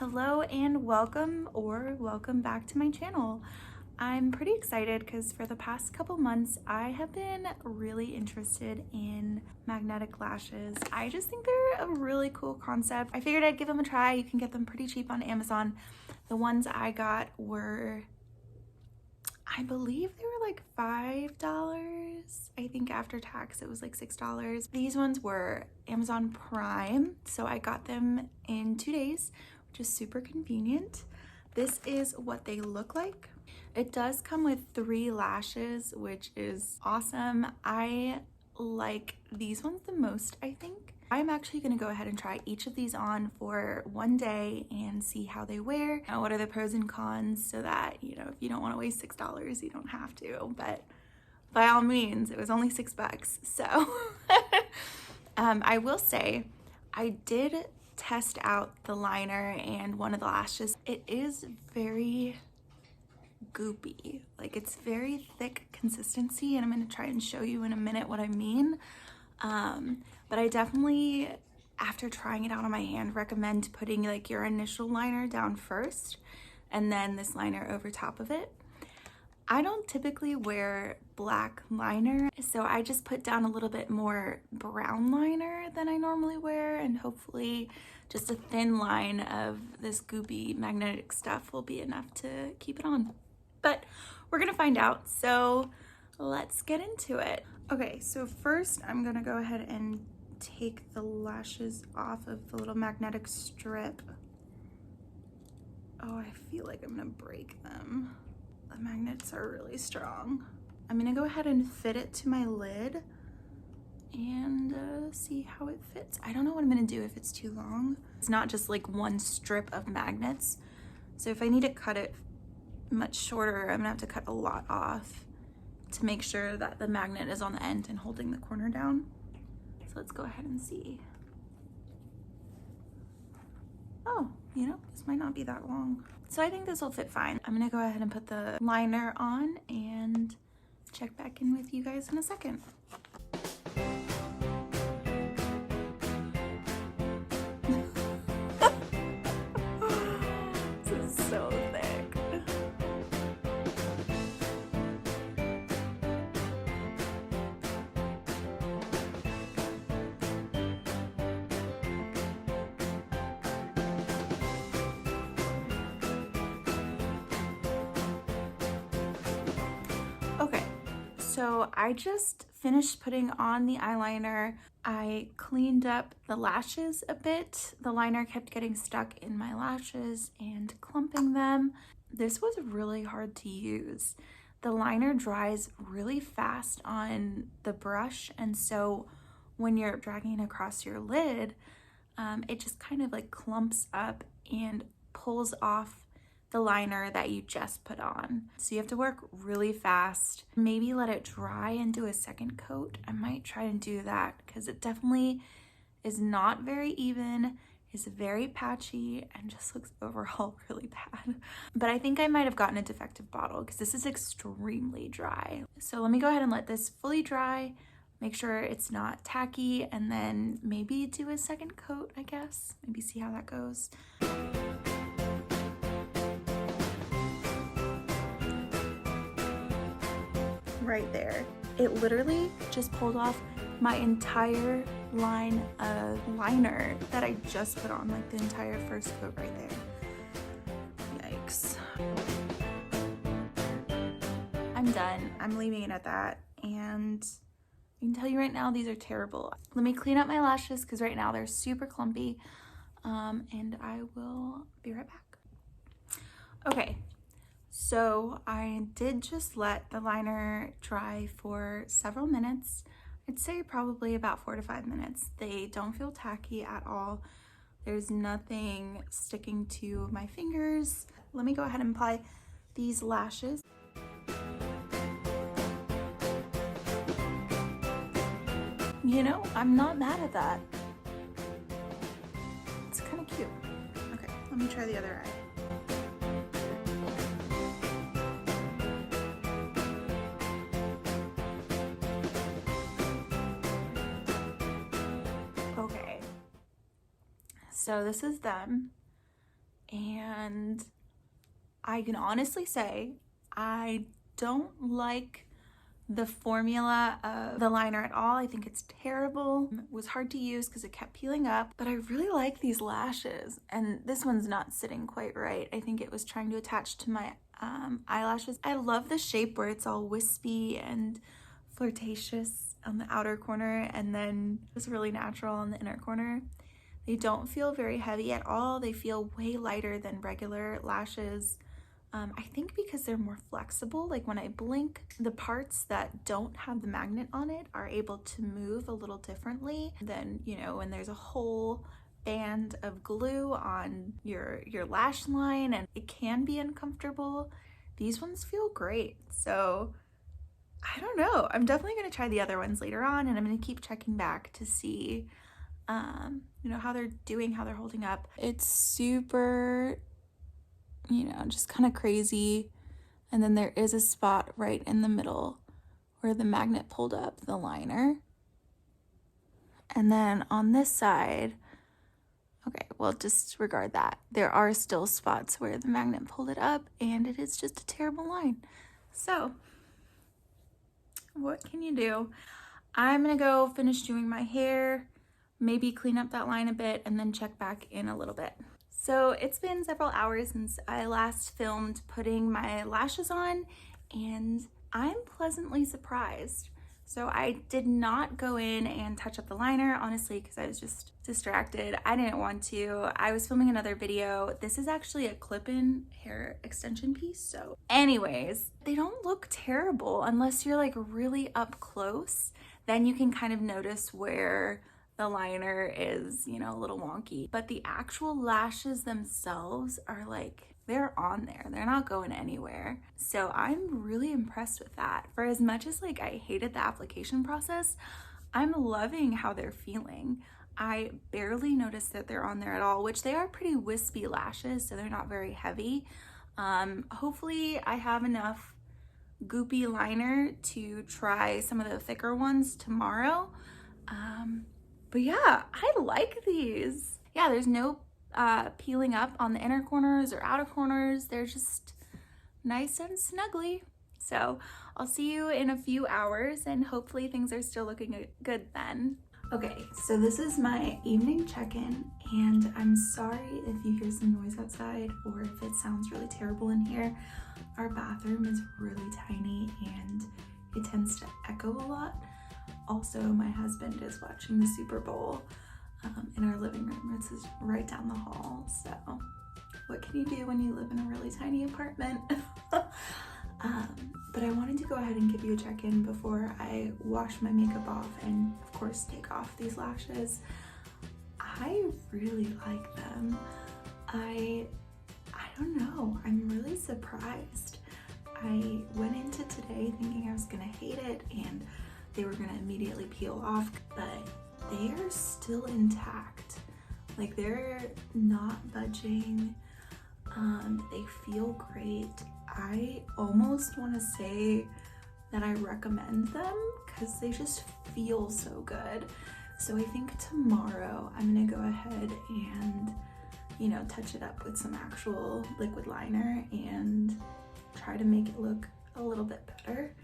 Hello and welcome back to my channel. I'm pretty excited because for the past couple months I have been really interested in magnetic lashes. I just think they're a really cool concept. I figured I'd give them a try. You can get them pretty cheap on Amazon. The ones I got were, I believe they were like $5. I think after tax it was like $6. These ones were Amazon Prime, so I got them in 2 days, which is super convenient. This is what they look like. It does come with 3 lashes, which is awesome. I like these ones the most, I think. I'm actually gonna go ahead and try each of these on for 1 day and see how they wear. Now, what are the pros and cons so that, you know, if you don't wanna waste $6, you don't have to, but by all means, it was only $6. So I will say, I did test out the liner and one of the lashes. It is very goopy, like it's very thick consistency, and I'm going to try and show you in a minute what I mean. But I definitely, after trying it out on my hand, recommend putting like your initial liner down first and then this liner over top of it. I don't typically wear black liner, so I just put down a little bit more brown liner than I normally wear, and hopefully just a thin line of this goopy magnetic stuff will be enough to keep it on. But we're gonna find out, so let's get into it. Okay, so first I'm gonna go ahead and take the lashes off of the little magnetic strip. Oh, I feel like I'm gonna break them. The magnets are really strong. I'm gonna go ahead and fit it to my lid and see how it fits. I don't know what I'm gonna do if it's too long. It's not just like one strip of magnets. So if I need to cut it much shorter, I'm gonna have to cut a lot off to make sure that the magnet is on the end and holding the corner down. So let's go ahead and see. Oh, you know, this might not be that long. So I think this will fit fine. I'm gonna go ahead and put the liner on and check back in with you guys in a second. This is so thick. Okay, so I just finished putting on the eyeliner. I cleaned up the lashes a bit. The liner kept getting stuck in my lashes and clumping them. This was really hard to use. The liner dries really fast on the brush, and so when you're dragging across your lid, it just kind of like clumps up and pulls off the liner that you just put on. So you have to work really fast. Maybe let it dry and do a second coat. I might try and do that because it definitely is not very even, is very patchy, and just looks overall really bad. But I think I might have gotten a defective bottle because this is extremely dry. So let me go ahead and let this fully dry, make sure it's not tacky, and then maybe do a second coat, I guess. Maybe see how that goes. Right there. It literally just pulled off my entire line of liner that I just put on, like the entire first coat right there. Yikes. I'm done. I'm leaving it at that, and I can tell you right now, these are terrible. Let me clean up my lashes because right now they're super clumpy, and I will be right back. Okay. So I did just let the liner dry for several minutes. I'd say probably about 4 to 5 minutes. They don't feel tacky at all. There's nothing sticking to my fingers. Let me go ahead and apply these lashes. You know, I'm not mad at that. It's kind of cute. Okay, let me try the other eye. So this is them. and I can honestly say I don't like the formula of the liner at all. I think it's terrible. It was hard to use because it kept peeling up, but I really like these lashes, and this one's not sitting quite right. I think it was trying to attach to my eyelashes. I love the shape where it's all wispy and flirtatious on the outer corner and then just really natural on the inner corner. They don't feel very heavy at all. They feel way lighter than regular lashes. I think because they're more flexible, like when I blink, the parts that don't have the magnet on it are able to move a little differently than, you know, when there's a whole band of glue on your lash line, and it can be uncomfortable. These ones feel great. So I don't know. I'm definitely going to try the other ones later on, and I'm going to keep checking back to see, you know, how they're doing, how they're holding up. It's super, you know, just kind of crazy. And then there is a spot right in the middle where the magnet pulled up the liner. And then on this side, okay, well, disregard that. There are still spots where the magnet pulled it up, and it is just a terrible line. So what can you do? I'm gonna go finish doing my hair, maybe clean up that line a bit, and then check back in a little bit. So it's been several hours since I last filmed putting my lashes on, and I'm pleasantly surprised. So I did not go in and touch up the liner, honestly, because I was just distracted. I didn't want to. I was filming another video. This is actually a clip-in hair extension piece. So anyways, they don't look terrible unless you're like really up close. Then you can kind of notice where the liner is, you know, a little wonky. But the actual lashes themselves are like, they're on there. They're not going anywhere. So I'm really impressed with that. For as much as like I hated the application process, I'm loving how they're feeling. I barely noticed that they're on there at all, which they are pretty wispy lashes, so they're not very heavy. Hopefully I have enough goopy liner to try some of the thicker ones tomorrow. But yeah, I like these. Yeah, there's no peeling up on the inner corners or outer corners. They're just nice and snuggly. So I'll see you in a few hours, and hopefully things are still looking good then. Okay, so this is my evening check-in, and I'm sorry if you hear some noise outside or if it sounds really terrible in here. Our bathroom is really tiny and it tends to echo a lot. Also, my husband is watching the Super Bowl in our living room. It's right down the hall. So what can you do when you live in a really tiny apartment? But I wanted to go ahead and give you a check-in before I wash my makeup off and of course take off these lashes. I really like them. I don't know, I'm really surprised. I went into today thinking I was gonna hate it and they were gonna immediately peel off, but they are still intact. Like, they're not budging. They feel great. I almost want to say that I recommend them because they just feel so good. So I think tomorrow I'm gonna go ahead and, you know, touch it up with some actual liquid liner and try to make it look a little bit better.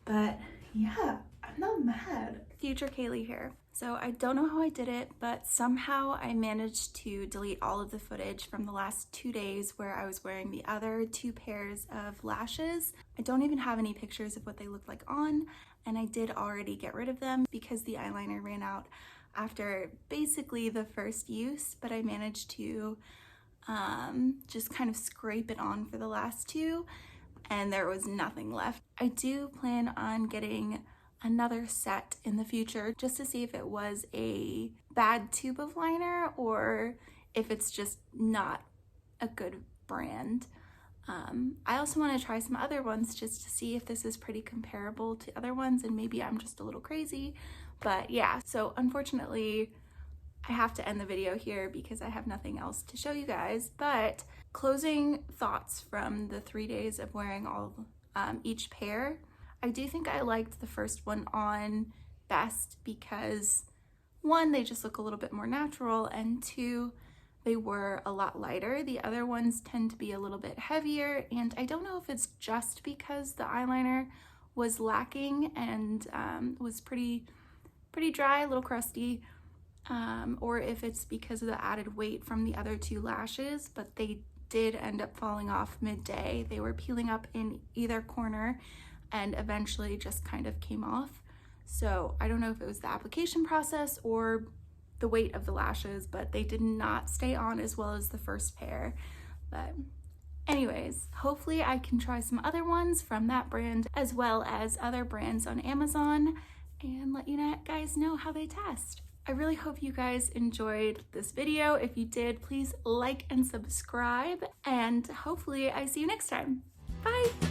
But yeah, I'm not mad. Future Kaylee here. So I don't know how I did it, but somehow I managed to delete all of the footage from the last 2 days where I was wearing the other 2 pairs of lashes. I don't even have any pictures of what they looked like on, and I did already get rid of them because the eyeliner ran out after basically the first use, but I managed to just kind of scrape it on for the last 2, and there was nothing left. I do plan on getting another set in the future just to see if it was a bad tube of liner or if it's just not a good brand. I also want to try some other ones just to see if this is pretty comparable to other ones, and maybe I'm just a little crazy. But yeah, so unfortunately I have to end the video here because I have nothing else to show you guys. But closing thoughts from the 3 days of wearing all each pair. I do think I liked the first one on best because 1, they just look a little bit more natural, and 2, they were a lot lighter. The other ones tend to be a little bit heavier, and I don't know if it's just because the eyeliner was lacking and was pretty dry, a little crusty, or if it's because of the added weight from the other two lashes, but they did end up falling off midday. They were peeling up in either corner and eventually just kind of came off. So I don't know if it was the application process or the weight of the lashes, but they did not stay on as well as the first pair. But anyways, hopefully I can try some other ones from that brand as well as other brands on Amazon and let you guys know how they test. I really hope you guys enjoyed this video. If you did, please like and subscribe, and hopefully I see you next time. Bye!